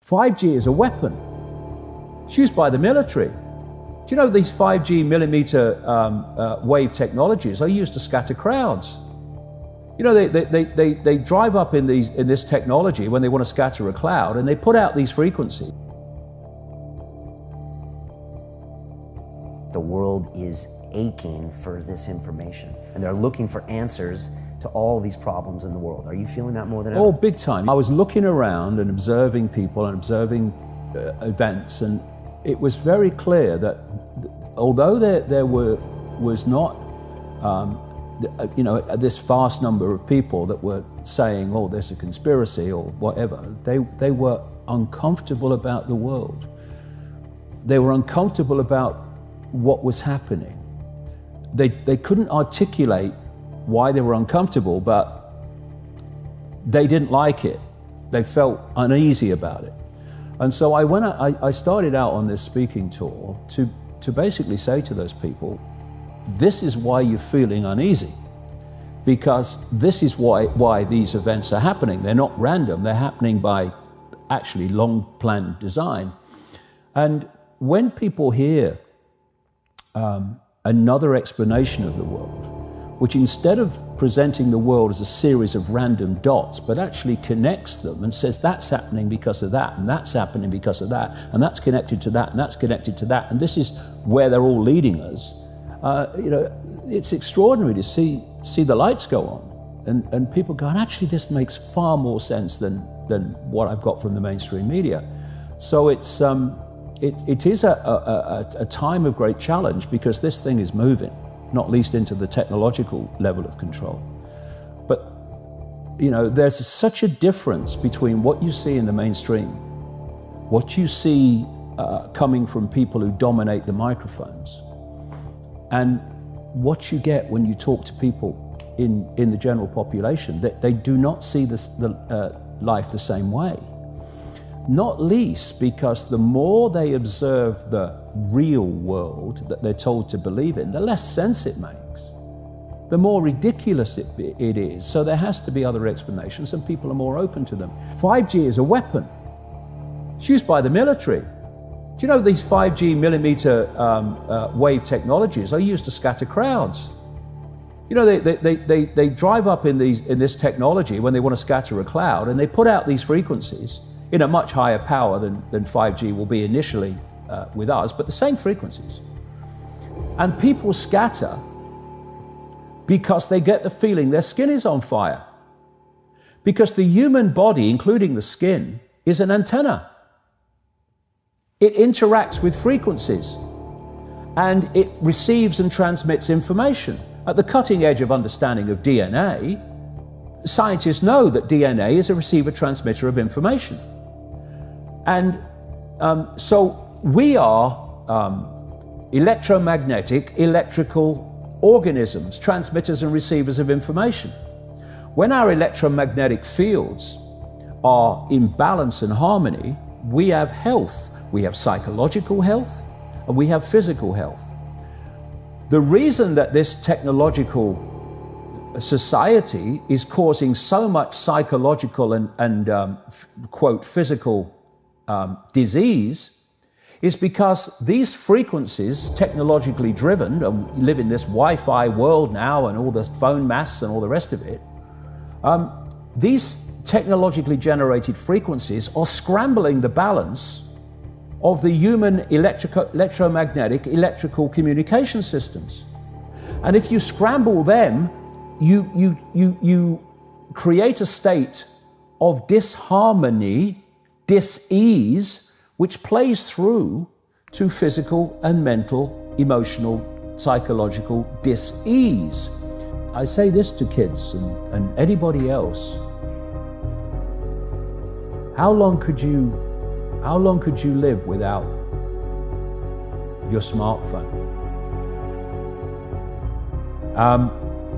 5G is a weapon. It's used by the military. Do you know these 5G millimeter wave technologies are used to scatter crowds? You know, they drive up in this technology when they want to scatter a cloud, and they put out these frequencies. The world is aching for this information, and they're looking for answers to all these problems in the world. Are you feeling that more than ever? Oh, big time. I was looking around and observing people and observing events, and it was very clear that although there was not, this vast number of people that were saying, oh, there's a conspiracy or whatever, they were uncomfortable about the world. They were uncomfortable about what was happening. They couldn't articulate why they were uncomfortable, but they didn't like it. They felt uneasy about it. And so I started out on this speaking tour to basically say to those people, this is why you're feeling uneasy, because this is why these events are happening. They're not random, they're happening by actually long planned design. And when people hear another explanation of the world, which instead of presenting the world as a series of random dots, but actually connects them and says that's happening because of that, and that's happening because of that, and that's connected to that, and that's connected to that, and this is where they're all leading us, it's extraordinary to see the lights go on, and people go, and actually this makes far more sense than what I've got from the mainstream media. So it is a time of great challenge, because this thing is moving, not least into the technological level of control. But, there's such a difference between what you see in the mainstream, what you see coming from people who dominate the microphones, and what you get when you talk to people in the general population, that they do not see life the same way. Not least because the more they observe the real world that they're told to believe in, the less sense it makes, the more ridiculous it is. So there has to be other explanations, and people are more open to them. 5G is a weapon. It's used by the military. Do you know these 5G millimeter wave technologies are used to scatter crowds? You know, they drive up in this technology when they want to scatter a cloud, and they put out these frequencies in a much higher power than 5G will be initially with us, but the same frequencies. And people scatter because they get the feeling their skin is on fire. Because the human body, including the skin, is an antenna. It interacts with frequencies, and it receives and transmits information. At the cutting edge of understanding of DNA, scientists know that DNA is a receiver-transmitter of information. And so we are electromagnetic, electrical organisms, transmitters and receivers of information. When our electromagnetic fields are in balance and harmony, we have health. We have psychological health, and we have physical health. The reason that this technological society is causing so much psychological and quote, physical disease is because these frequencies, technologically driven, and we live in this Wi-Fi world now and all the phone masts and all the rest of it, these technologically generated frequencies are scrambling the balance of the human electromagnetic electrical communication systems. And if you scramble them, you create a state of disharmony, dis-ease, which plays through to physical and mental, emotional, psychological dis-ease. I say this to kids and anybody else. How long could you live without your smartphone?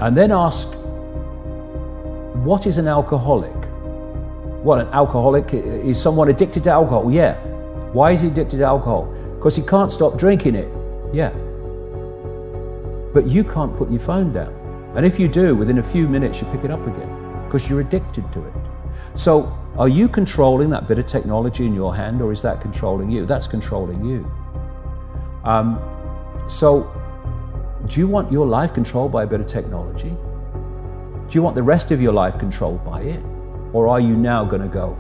And then ask, what is an alcoholic? Well, an alcoholic is someone addicted to alcohol. Yeah. Why is he addicted to alcohol? Because he can't stop drinking it. Yeah. But you can't put your phone down. And if you do, within a few minutes, you pick it up again because you're addicted to it. So Are you controlling that bit of technology in your hand, or is that controlling you? That's controlling you. So, do you want your life controlled by a bit of technology? Do you want the rest of your life controlled by it? Or are you now going to go,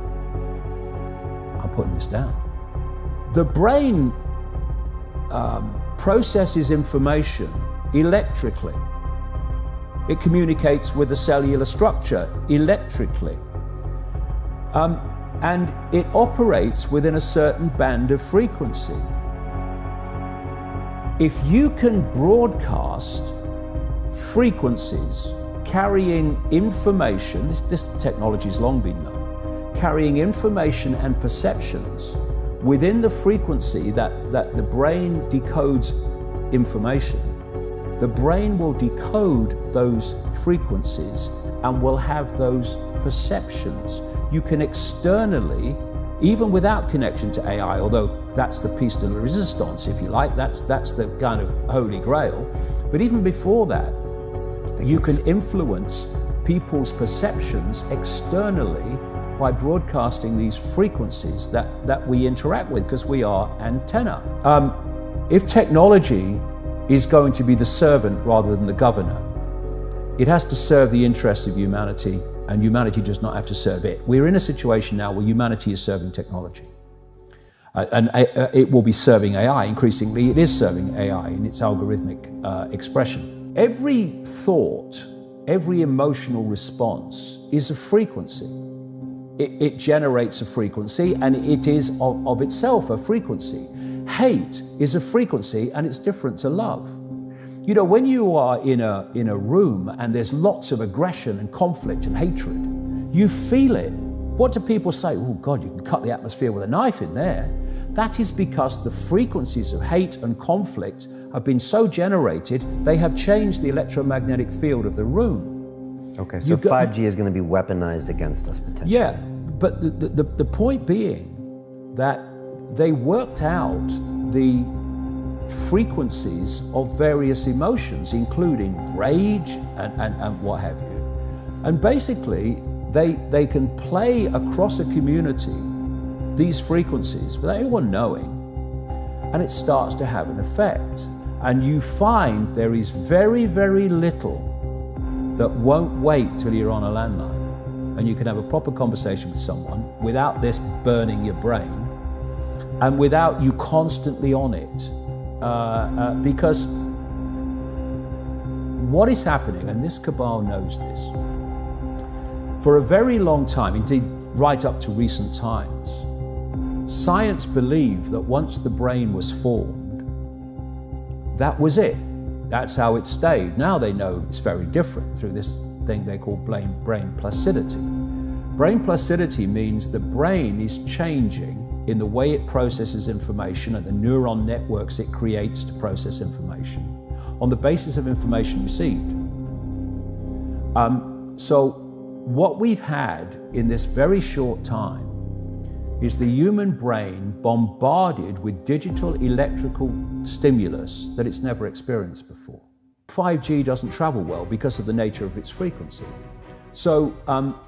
I'm putting this down? The brain processes information electrically. It communicates with the cellular structure electrically. And it operates within a certain band of frequency. If you can broadcast frequencies carrying information, this technology has long been known, carrying information and perceptions within the frequency that the brain decodes information, the brain will decode those frequencies and will have those perceptions. You can externally, even without connection to AI, although that's the piece de la resistance, if you like, that's the kind of holy grail. But even before that, you can influence people's perceptions externally by broadcasting these frequencies that we interact with, because we are antenna. If technology is going to be the servant rather than the governor, it has to serve the interests of humanity, and humanity does not have to serve it. We're in a situation now where humanity is serving technology. And it will be serving AI. Increasingly, it is serving AI in its algorithmic expression. Every thought, every emotional response is a frequency. It generates a frequency, and it is of itself a frequency. Hate is a frequency, and it's different to love. You know, when you are in a room and there's lots of aggression and conflict and hatred, you feel it. What do people say? Oh God, you can cut the atmosphere with a knife in there. That is because the frequencies of hate and conflict have been so generated, they have changed the electromagnetic field of the room. Okay, so 5G is going to be weaponized against us potentially. Yeah, but the point being that they worked out the frequencies of various emotions, including rage and what have you. And basically, they can play across a community these frequencies without anyone knowing, and it starts to have an effect. And you find there is very, very little that won't wait till you're on a landline, and you can have a proper conversation with someone without this burning your brain and without you constantly on it. Because what is happening, and this cabal knows this, for a very long time, indeed right up to recent times, science believed that once the brain was formed, that was it. That's how it stayed. Now they know it's very different through this thing they call brain placidity. Brain placidity means the brain is changing in the way it processes information and the neuron networks it creates to process information on the basis of information received. So what we've had in this very short time is the human brain bombarded with digital electrical stimulus that it's never experienced before. 5G doesn't travel well because of the nature of its frequency. So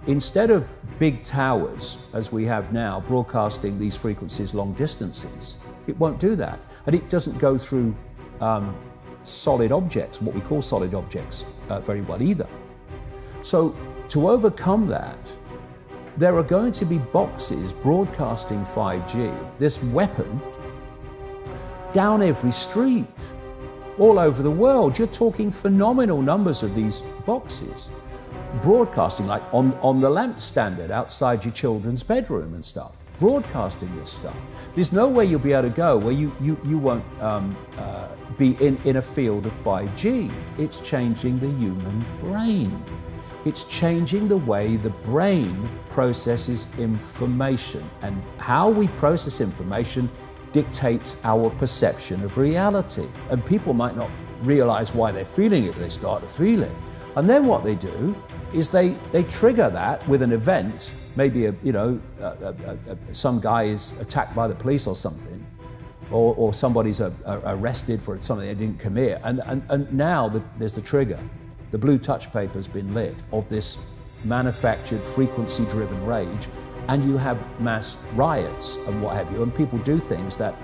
instead of big towers, as we have now, broadcasting these frequencies long distances, it won't do that. And it doesn't go through solid objects, what we call solid objects, very well either. So to overcome that, there are going to be boxes broadcasting 5G, this weapon, down every street, all over the world. You're talking phenomenal numbers of these boxes, broadcasting like on the lamp standard outside your children's bedroom and stuff, broadcasting this stuff. There's no way you'll be able to go where you won't be in a field of 5G. It's changing the human brain. It's changing the way the brain processes information, and how we process information dictates our perception of reality. And people might not realize why they're feeling it, but they start to feel it. And then what they do is they trigger that with an event, maybe some guy is attacked by the police or something, or somebody's arrested for something they didn't commit, and now there's the trigger. The blue touch paper's been lit of this manufactured frequency-driven rage, and you have mass riots and what have you, and people do things that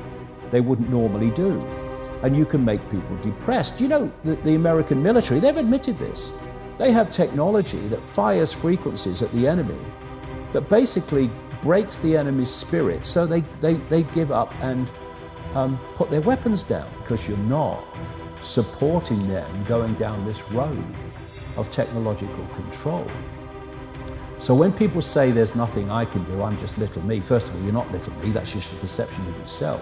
they wouldn't normally do. And you can make people depressed. You know, the American military, they've admitted this. They have technology that fires frequencies at the enemy that basically breaks the enemy's spirit, so they give up and put their weapons down, because you're not supporting them going down this road of technological control. So when people say there's nothing I can do, I'm just little me, first of all, you're not little me, that's just a perception of yourself.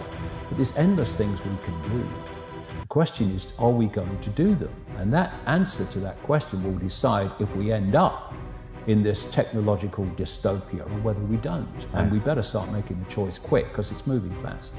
But there's endless things we can do. The question is, are we going to do them? And that answer to that question will decide if we end up in this technological dystopia or whether we don't. And we better start making the choice quick, because it's moving fast.